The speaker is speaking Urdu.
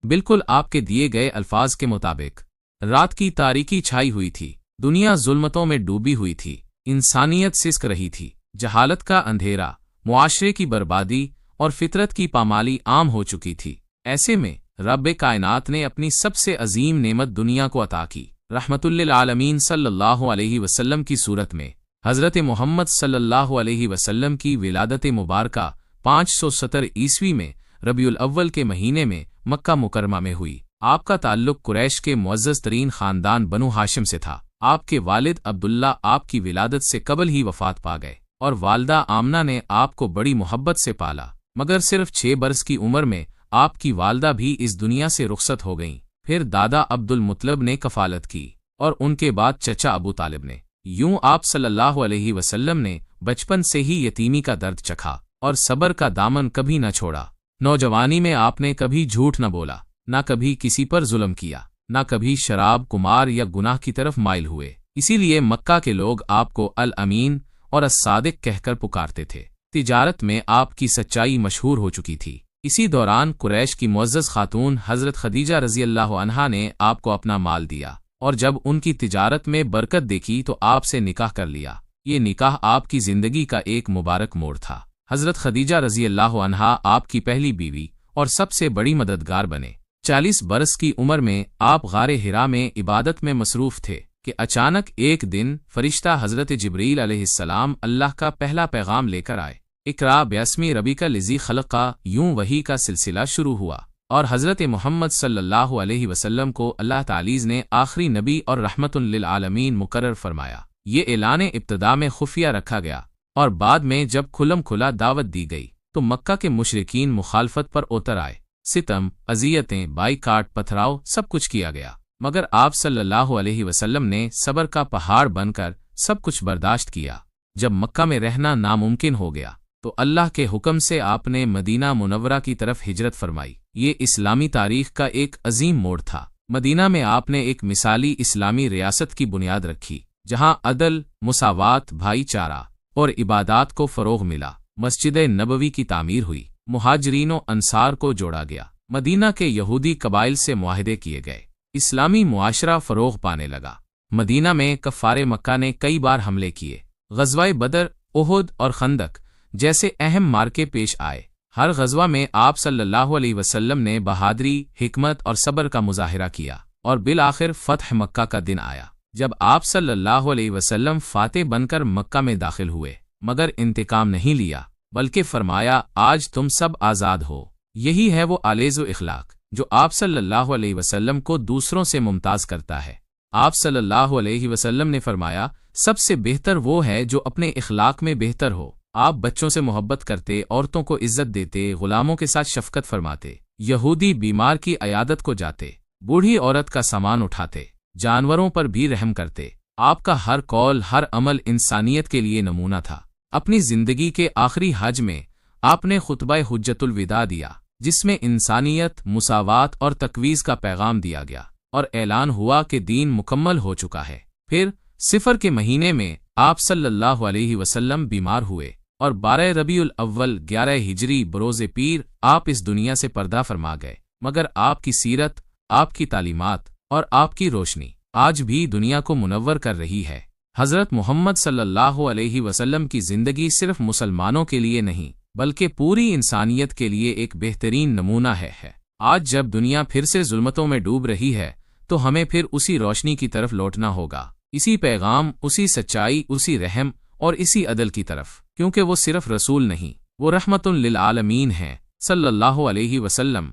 بالکل آپ کے دیے گئے الفاظ کے مطابق رات کی تاریکی چھائی ہوئی تھی، دنیا ظلمتوں میں ڈوبی ہوئی تھی، انسانیت سسک رہی تھی، جہالت کا اندھیرا، معاشرے کی بربادی اور فطرت کی پامالی عام ہو چکی تھی۔ ایسے میں رب کائنات نے اپنی سب سے عظیم نعمت دنیا کو عطا کی، رحمت للعالمین صلی اللہ علیہ وسلم کی صورت میں۔ حضرت محمد صلی اللہ علیہ وسلم کی ولادت مبارکہ 570 عیسوی میں ربیع الاول کے مہینے میں مکہ مکرمہ میں ہوئی۔ آپ کا تعلق قریش کے معزز ترین خاندان بنو ہاشم سے تھا۔ آپ کے والد عبداللہ آپ کی ولادت سے قبل ہی وفات پا گئے اور والدہ آمنہ نے آپ کو بڑی محبت سے پالا، مگر صرف 6 برس کی عمر میں آپ کی والدہ بھی اس دنیا سے رخصت ہو گئیں۔ پھر دادا عبد المطلب نے کفالت کی اور ان کے بعد چچا ابو طالب نے۔ یوں آپ صلی اللہ علیہ وسلم نے بچپن سے ہی یتیمی کا درد چکھا اور صبر کا دامن کبھی نہ چھوڑا۔ نوجوانی میں آپ نے کبھی جھوٹ نہ بولا، نہ کبھی کسی پر ظلم کیا، نہ کبھی شراب، قمار یا گناہ کی طرف مائل ہوئے۔ اسی لیے مکہ کے لوگ آپ کو الامین اور الصادق کہہ کر پکارتے تھے۔ تجارت میں آپ کی سچائی مشہور ہو چکی تھی۔ اسی دوران قریش کی معزز خاتون حضرت خدیجہ رضی اللہ عنہا نے آپ کو اپنا مال دیا اور جب ان کی تجارت میں برکت دیکھی تو آپ سے نکاح کر لیا۔ یہ نکاح آپ کی زندگی کا ایک مبارک موڑ تھا۔ حضرت خدیجہ رضی اللہ عنہا آپ کی پہلی بیوی اور سب سے بڑی مددگار بنے۔ 40 برس کی عمر میں آپ غار حرا میں عبادت میں مصروف تھے کہ اچانک ایک دن فرشتہ حضرت جبریل علیہ السلام اللہ کا پہلا پیغام لے کر آئے، اقرا بیاسمی ربک الذی خلق۔ یوں وحی کا سلسلہ شروع ہوا اور حضرت محمد صلی اللہ علیہ وسلم کو اللہ تعالی نے آخری نبی اور رحمت للعالمین مقرر فرمایا۔ یہ اعلان ابتدا میں خفیہ رکھا گیا اور بعد میں جب کھلم کھلا دعوت دی گئی تو مکہ کے مشرکین مخالفت پر اتر آئے۔ ستم، اذیتیں، بائیکاٹ، پتھراؤ سب کچھ کیا گیا، مگر آپ صلی اللہ علیہ وسلم نے صبر کا پہاڑ بن کر سب کچھ برداشت کیا۔ جب مکہ میں رہنا ناممکن ہو گیا تو اللہ کے حکم سے آپ نے مدینہ منورہ کی طرف ہجرت فرمائی۔ یہ اسلامی تاریخ کا ایک عظیم موڑ تھا۔ مدینہ میں آپ نے ایک مثالی اسلامی ریاست کی بنیاد رکھی، جہاں عدل، مساوات، بھائی چارہ اور عبادات کو فروغ ملا۔ مسجد نبوی کی تعمیر ہوئی، مہاجرین و انصار کو جوڑا گیا، مدینہ کے یہودی قبائل سے معاہدے کیے گئے، اسلامی معاشرہ فروغ پانے لگا۔ مدینہ میں کفار مکہ نے کئی بار حملے کیے، غزوہ بدر، احد اور خندق جیسے اہم مارکے پیش آئے۔ ہر غزوہ میں آپ صلی اللہ علیہ وسلم نے بہادری، حکمت اور صبر کا مظاہرہ کیا اور بالآخر فتح مکہ کا دن آیا، جب آپ صلی اللہ علیہ وسلم فاتح بن کر مکہ میں داخل ہوئے، مگر انتقام نہیں لیا، بلکہ فرمایا آج تم سب آزاد ہو۔ یہی ہے وہ آلیز و اخلاق جو آپ صلی اللہ علیہ وسلم کو دوسروں سے ممتاز کرتا ہے۔ آپ صلی اللہ علیہ وسلم نے فرمایا سب سے بہتر وہ ہے جو اپنے اخلاق میں بہتر ہو۔ آپ بچوں سے محبت کرتے، عورتوں کو عزت دیتے، غلاموں کے ساتھ شفقت فرماتے، یہودی بیمار کی عیادت کو جاتے، بوڑھی عورت کا سامان اٹھاتے، جانوروں پر بھی رحم کرتے۔ آپ کا ہر قول، ہر عمل انسانیت کے لیے نمونہ تھا۔ اپنی زندگی کے آخری حج میں آپ نے خطبہ حجت الوداع دیا، جس میں انسانیت، مساوات اور تقویض کا پیغام دیا گیا اور اعلان ہوا کہ دین مکمل ہو چکا ہے۔ پھر صفر کے مہینے میں آپ صلی اللہ علیہ وسلم بیمار ہوئے اور 12 ربیع الاول 11 ہجری بروز پیر آپ اس دنیا سے پردہ فرما گئے، مگر آپ کی سیرت، آپ کی تعلیمات اور آپ کی روشنی آج بھی دنیا کو منور کر رہی ہے۔ حضرت محمد صلی اللہ علیہ وسلم کی زندگی صرف مسلمانوں کے لیے نہیں بلکہ پوری انسانیت کے لیے ایک بہترین نمونہ ہے۔ آج جب دنیا پھر سے ظلمتوں میں ڈوب رہی ہے تو ہمیں پھر اسی روشنی کی طرف لوٹنا ہوگا، اسی پیغام، اسی سچائی، اسی رحم اور اسی عدل کی طرف، کیونکہ وہ صرف رسول نہیں، وہ رحمت للعالمین ہیں۔ صلی اللہ علیہ وسلم۔